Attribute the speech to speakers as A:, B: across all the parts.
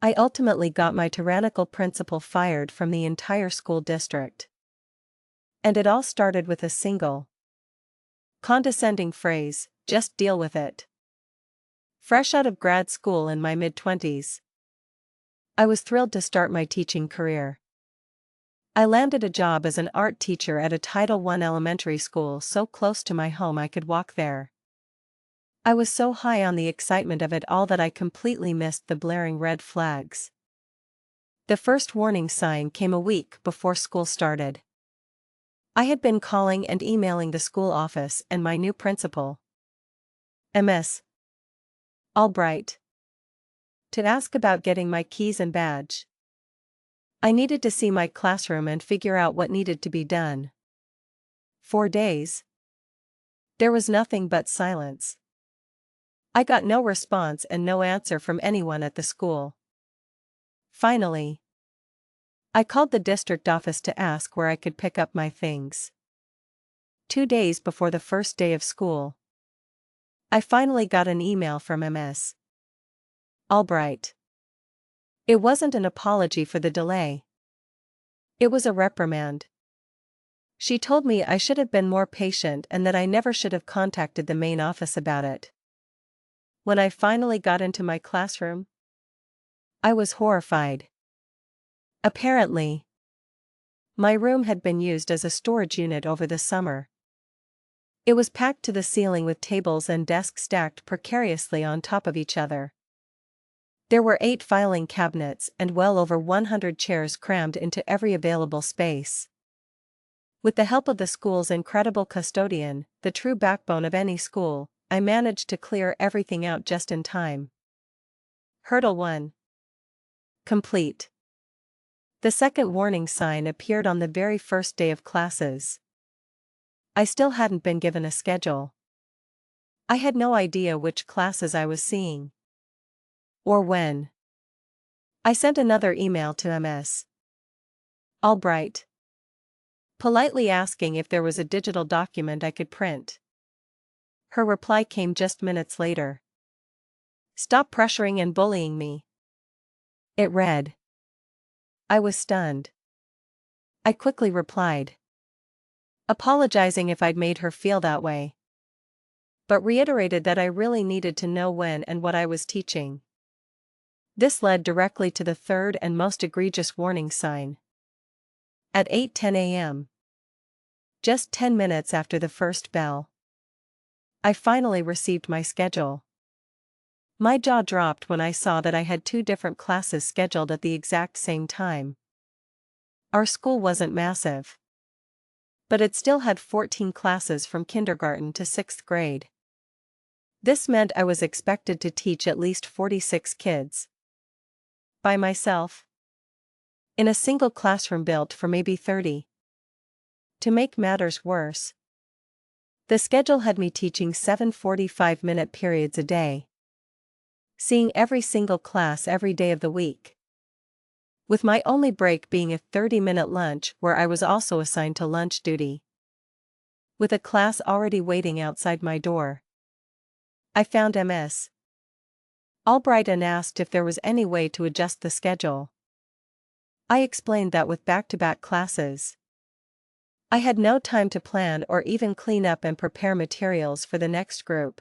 A: I ultimately got my tyrannical principal fired from the entire school district. And it all started with a single, condescending phrase, "Just deal with it." Fresh out of grad school in my mid-20s, I was thrilled to start my teaching career. I landed a job as an art teacher at a Title I elementary school so close to my home I could walk there. I was so high on the excitement of it all that I completely missed the blaring red flags. The first warning sign came a week before school started. I had been calling and emailing the school office and my new principal, Ms. Albright, to ask about getting my keys and badge. I needed to see my classroom and figure out what needed to be done. 4 days. There was nothing but silence. I got no response and no answer from anyone at the school. Finally, I called the district office to ask where I could pick up my things. 2 days before the first day of school, I finally got an email from Ms. Albright. It wasn't an apology for the delay. It was a reprimand. She told me I should have been more patient and that I never should have contacted the main office about it. When I finally got into my classroom, I was horrified. Apparently, my room had been used as a storage unit over the summer. It was packed to the ceiling with tables and desks stacked precariously on top of each other. There were 8 filing cabinets and well over 100 chairs crammed into every available space. With the help of the school's incredible custodian, the true backbone of any school, I managed to clear everything out just in time. Hurdle 1. Complete. The second warning sign appeared on the very first day of classes. I still hadn't been given a schedule. I had no idea which classes I was seeing. Or when. I sent another email to Ms. Albright, politely asking if there was a digital document I could print. Her reply came just minutes later. "Stop pressuring and bullying me." It read. I was stunned. I quickly replied, apologizing if I'd made her feel that way, but reiterated that I really needed to know when and what I was teaching. This led directly to the third and most egregious warning sign. At 8:10 a.m., just 10 minutes after the first bell, I finally received my schedule. My jaw dropped when I saw that I had 2 different classes scheduled at the exact same time. Our school wasn't massive, but it still had 14 classes from kindergarten to 6th grade. This meant I was expected to teach at least 46 kids. By myself. In a single classroom built for maybe 30. To make matters worse, the schedule had me teaching 7 45-minute periods a day, seeing every single class every day of the week, with my only break being a 30-minute lunch where I was also assigned to lunch duty. With a class already waiting outside my door, I found Ms. Albright and asked if there was any way to adjust the schedule. I explained that with back-to-back classes, I had no time to plan or even clean up and prepare materials for the next group,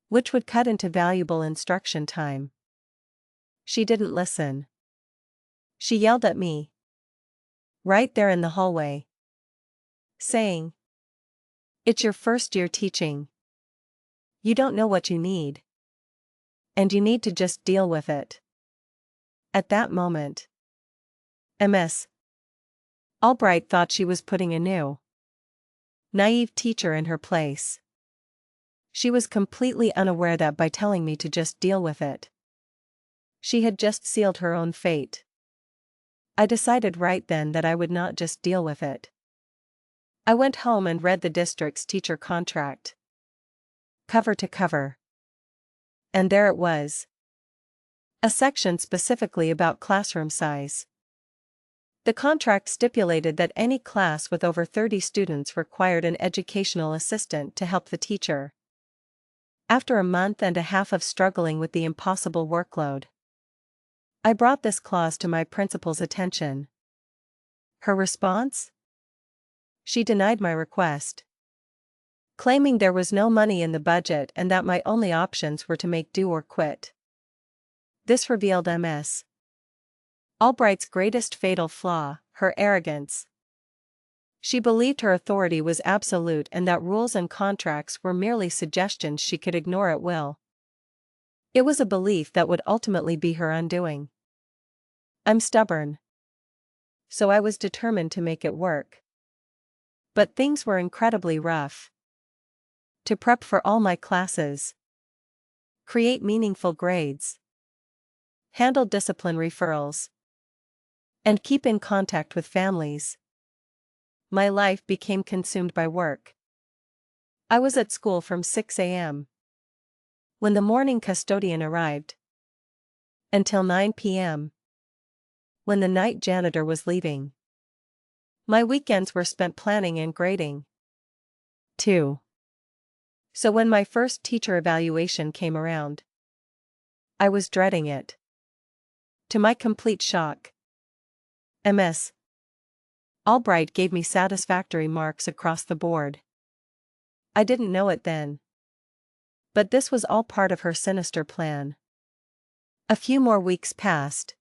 A: which would cut into valuable instruction time. She didn't listen. She yelled at me, right there in the hallway, saying, "It's your first year teaching. You don't know what you need. And you need to just deal with it." At that moment, Ms. Albright thought she was putting a new, naive teacher in her place. She was completely unaware that by telling me to just deal with it, she had just sealed her own fate. I decided right then that I would not just deal with it. I went home and read the district's teacher contract, cover to cover. And there it was. A section specifically about classroom size. The contract stipulated that any class with over 30 students required an educational assistant to help the teacher. After a month and a half of struggling with the impossible workload, I brought this clause to my principal's attention. Her response? She denied my request, claiming there was no money in the budget and that my only options were to make do or quit. This revealed Ms. Albright's greatest fatal flaw, her arrogance. She believed her authority was absolute and that rules and contracts were merely suggestions she could ignore at will. It was a belief that would ultimately be her undoing. I'm stubborn, so I was determined to make it work. But things were incredibly rough. To prep for all my classes, create meaningful grades, handle discipline referrals, and keep in contact with families, my life became consumed by work. I was at school from 6 a.m. when the morning custodian arrived, until 9 p.m. when the night janitor was leaving. My weekends were spent planning and grading, too. So when my first teacher evaluation came around, I was dreading it. To my complete shock, Ms. Albright gave me satisfactory marks across the board. I didn't know it then, but this was all part of her sinister plan. A few more weeks passed,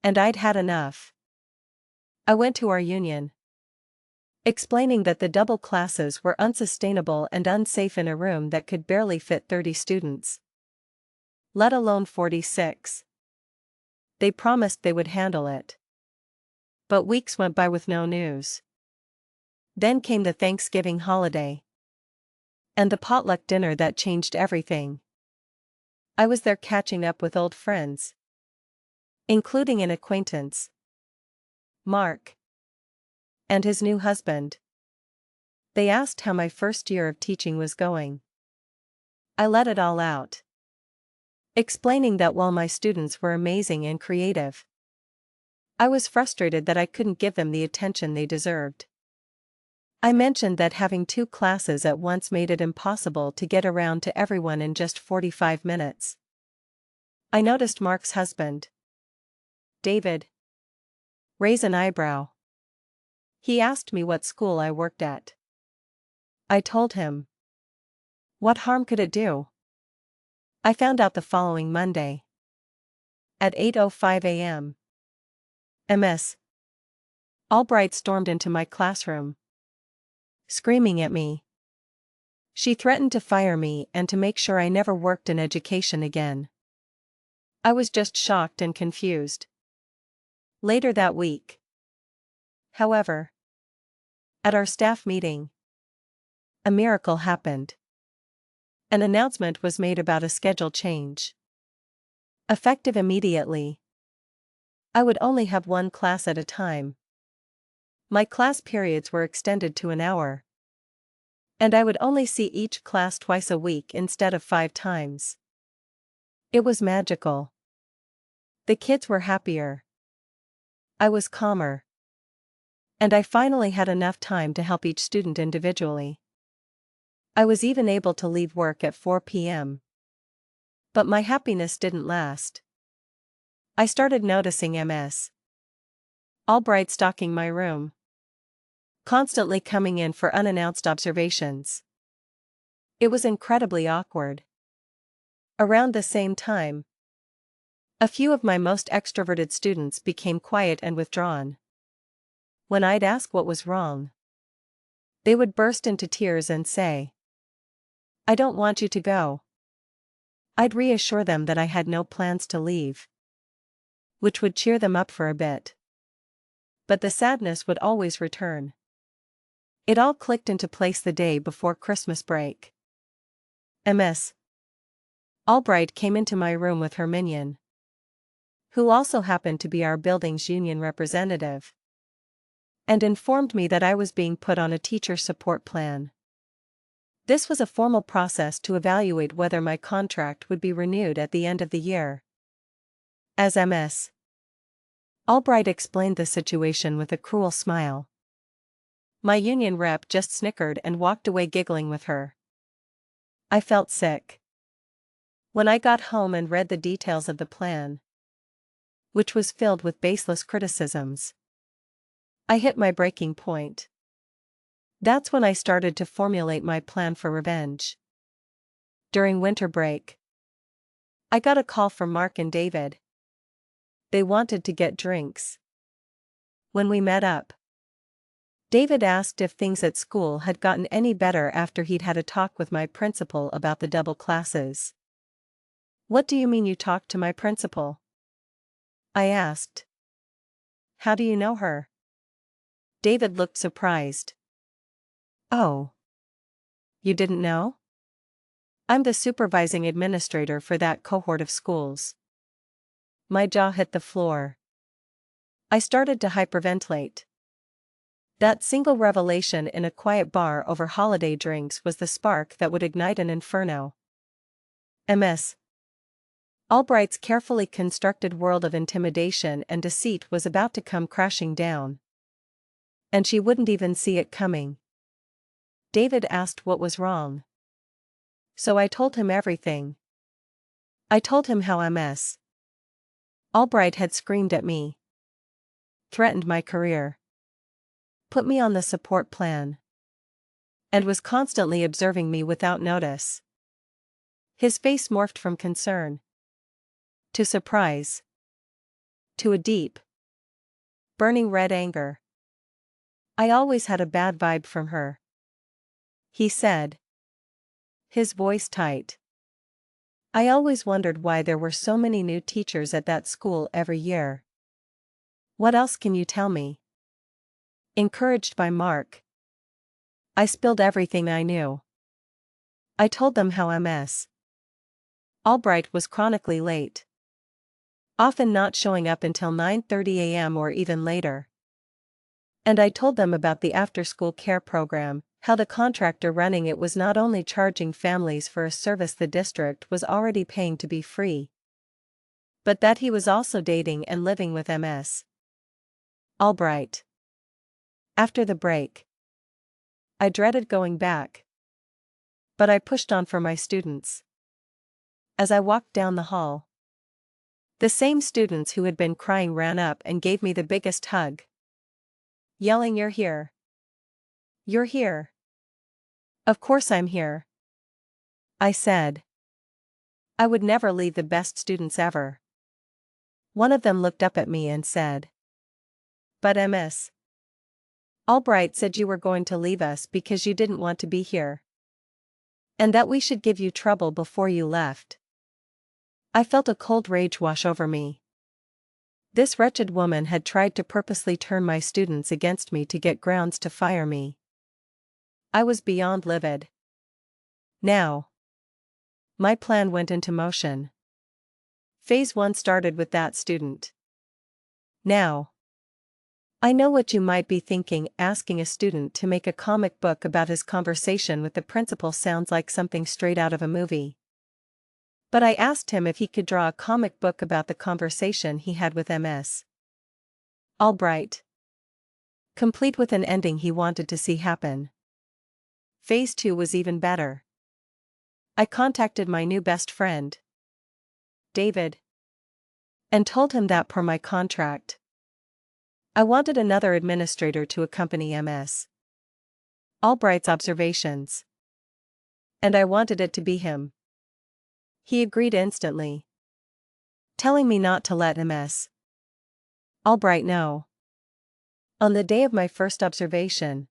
A: and I'd had enough. I went to our union, explaining that the double classes were unsustainable and unsafe in a room that could barely fit 30 students, let alone 46. They promised they would handle it. But weeks went by with no news. Then came the Thanksgiving holiday, and the potluck dinner that changed everything. I was there catching up with old friends, including an acquaintance, Mark, and his new husband. They asked how my first year of teaching was going. I let it all out, explaining that while my students were amazing and creative, I was frustrated that I couldn't give them the attention they deserved. I mentioned that having 2 classes at once made it impossible to get around to everyone in just 45 minutes. I noticed Mark's husband, David, raise an eyebrow. He asked me what school I worked at. I told him. What harm could it do? I found out the following Monday, at 8:05 a.m. Ms. Albright stormed into my classroom, screaming at me. She threatened to fire me and to make sure I never worked in education again. I was just shocked and confused. Later that week, however, at our staff meeting, a miracle happened. An announcement was made about a schedule change, effective immediately. I would only have 1 class at a time. My class periods were extended to an hour, and I would only see each class twice a week instead of 5 times. It was magical. The kids were happier. I was calmer. And I finally had enough time to help each student individually. I was even able to leave work at 4 p.m. But my happiness didn't last. I started noticing Ms. Albright stalking my room, constantly coming in for unannounced observations. It was incredibly awkward. Around the same time, a few of my most extroverted students became quiet and withdrawn. When I'd ask what was wrong, they would burst into tears and say, "I don't want you to go." I'd reassure them that I had no plans to leave, which would cheer them up for a bit. But the sadness would always return. It all clicked into place the day before Christmas break. Ms. Albright came into my room with her minion, who also happened to be our building's union representative, and informed me that I was being put on a teacher support plan. This was a formal process to evaluate whether my contract would be renewed at the end of the year. As Ms. Albright explained the situation with a cruel smile, my union rep just snickered and walked away giggling with her. I felt sick. When I got home and read the details of the plan, which was filled with baseless criticisms. I hit my breaking point. That's when I started to formulate my plan for revenge. During winter break, I got a call from Mark and David. They wanted to get drinks. When we met up, David asked if things at school had gotten any better after he'd had a talk with my principal about the double classes. "What do you mean you talked to my principal?" I asked. "How do you know her?" David looked surprised. "Oh. You didn't know? I'm the supervising administrator for that cohort of schools." My jaw hit the floor. I started to hyperventilate. That single revelation in a quiet bar over holiday drinks was the spark that would ignite an inferno. Ms. Albright's carefully constructed world of intimidation and deceit was about to come crashing down. And she wouldn't even see it coming. David asked what was wrong. So I told him everything. I told him how Ms. Albright had screamed at me, threatened my career, put me on the support plan, and was constantly observing me without notice. His face morphed from concern to surprise to a deep, burning red anger. "I always had a bad vibe from her," he said, his voice tight. "I always wondered why there were so many new teachers at that school every year." "What else can you tell me?" Encouraged by Mark, I spilled everything I knew. I told them how Ms. Albright was chronically late, often not showing up until 9:30 a.m. or even later. And I told them about the after-school care program, how the contractor running it was not only charging families for a service the district was already paying to be free, but that he was also dating and living with Ms. Albright. After the break, I dreaded going back, but I pushed on for my students. As I walked down the hall, the same students who had been crying ran up and gave me the biggest hug, yelling, "You're here! You're here!" "Of course I'm here," I said. "I would never leave the best students ever." One of them looked up at me and said, "But Ms. Albright said you were going to leave us because you didn't want to be here, and that we should give you trouble before you left." I felt a cold rage wash over me. This wretched woman had tried to purposely turn my students against me to get grounds to fire me. I was beyond livid. Now, my plan went into motion. Phase 1 started with that student. Now, I know what you might be thinking. Asking a student to make a comic book about his conversation with the principal sounds like something straight out of a movie. But I asked him if he could draw a comic book about the conversation he had with Ms. Albright, complete with an ending he wanted to see happen. Phase 2 was even better. I contacted my new best friend, David, and told him that per my contract, I wanted another administrator to accompany Ms. Albright's observations. And I wanted it to be him. He agreed instantly, telling me not to let Ms. Albright know. On the day of my first observation,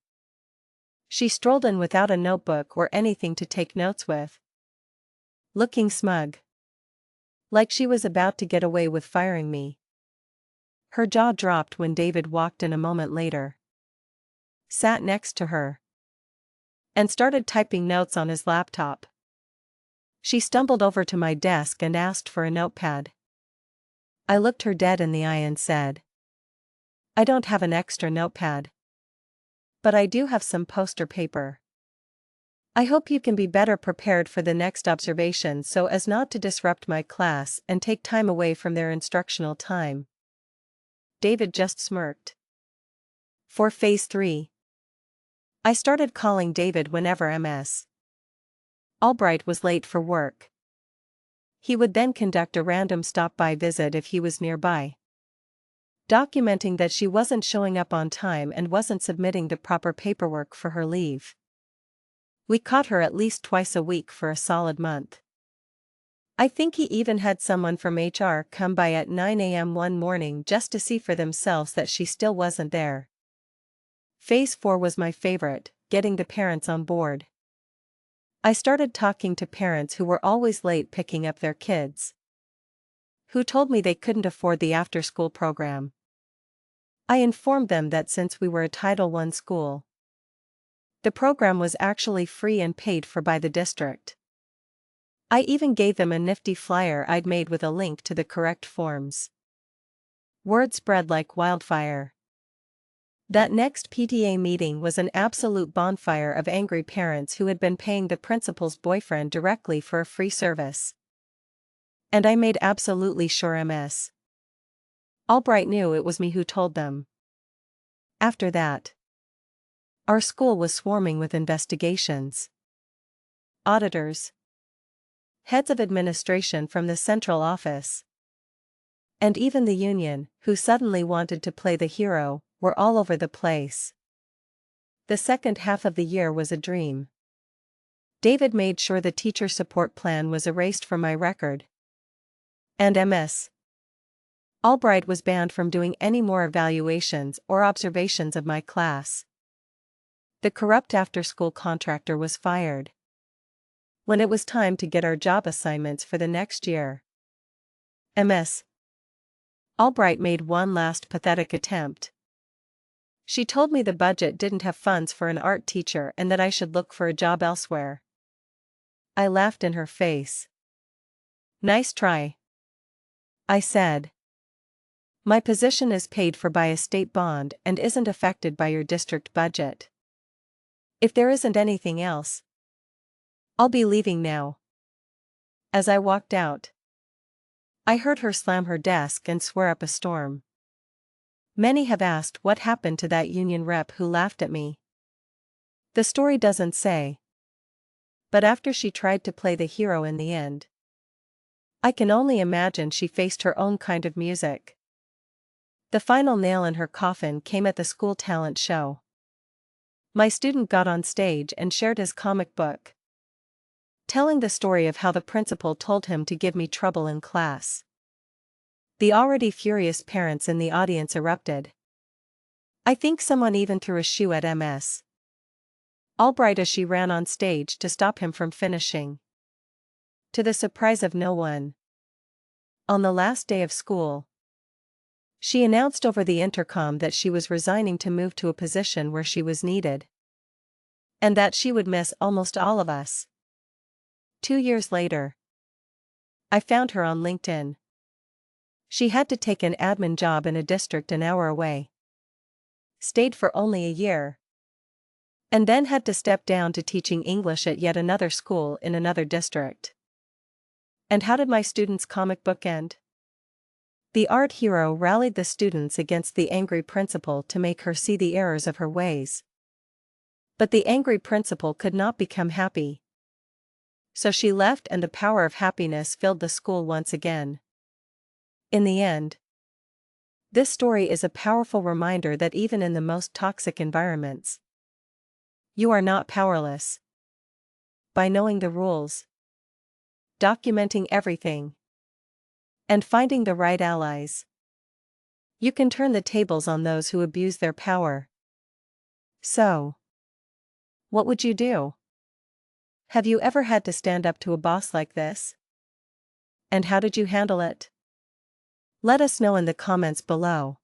A: she strolled in without a notebook or anything to take notes with, looking smug, like she was about to get away with firing me. Her jaw dropped when David walked in a moment later, sat next to her, and started typing notes on his laptop. She stumbled over to my desk and asked for a notepad. I looked her dead in the eye and said, "I don't have an extra notepad, but I do have some poster paper. I hope you can be better prepared for the next observation so as not to disrupt my class and take time away from their instructional time." David just smirked. For phase 3, I started calling David whenever Ms. Albright was late for work. He would then conduct a random stop-by visit if he was nearby. documenting that she wasn't showing up on time and wasn't submitting the proper paperwork for her leave. We caught her at least twice a week for a solid month. I think he even had someone from HR come by at 9 a.m. one morning just to see for themselves that she still wasn't there. Phase 4 was my favorite, getting the parents on board. I started talking to parents who were always late picking up their kids, who told me they couldn't afford the after-school program. I informed them that since we were a Title I school, the program was actually free and paid for by the district. I even gave them a nifty flyer I'd made with a link to the correct forms. Word spread like wildfire. That next PTA meeting was an absolute bonfire of angry parents who had been paying the principal's boyfriend directly for a free service. And I made absolutely sure Ms. Albright knew it was me who told them. After that, our school was swarming with investigations. Auditors, heads of administration from the central office, and even the union, who suddenly wanted to play the hero, were all over the place. The second half of the year was a dream. David made sure the teacher support plan was erased from my record. And Ms. Albright was banned from doing any more evaluations or observations of my class. The corrupt after-school contractor was fired. When it was time to get our job assignments for the next year, Ms. Albright made one last pathetic attempt. She told me the budget didn't have funds for an art teacher and that I should look for a job elsewhere. I laughed in her face. Nice try, I said. My position is paid for by a state bond and isn't affected by your district budget. If there isn't anything else, I'll be leaving now. As I walked out, I heard her slam her desk and swear up a storm. Many have asked what happened to that union rep who laughed at me. The story doesn't say. But after she tried to play the hero in the end, I can only imagine she faced her own kind of music. The final nail in her coffin came at the school talent show. My student got on stage and shared his comic book, telling the story of how the principal told him to give me trouble in class. The already furious parents in the audience erupted. I think someone even threw a shoe at Ms. Albright as she ran on stage to stop him from finishing. To the surprise of no one, on the last day of school, she announced over the intercom that she was resigning to move to a position where she was needed, and that she would miss almost all of us. 2 years later, I found her on LinkedIn. She had to take an admin job in a district an hour away. Stayed for only a year. And then had to step down to teaching English at yet another school in another district. And how did my student's comic book end? The art hero rallied the students against the angry principal to make her see the errors of her ways. But the angry principal could not become happy. So she left and the power of happiness filled the school once again. In the end, this story is a powerful reminder that even in the most toxic environments, you are not powerless. By knowing the rules, documenting everything, and finding the right allies, you can turn the tables on those who abuse their power. So, what would you do? Have you ever had to stand up to a boss like this? And how did you handle it? Let us know in the comments below.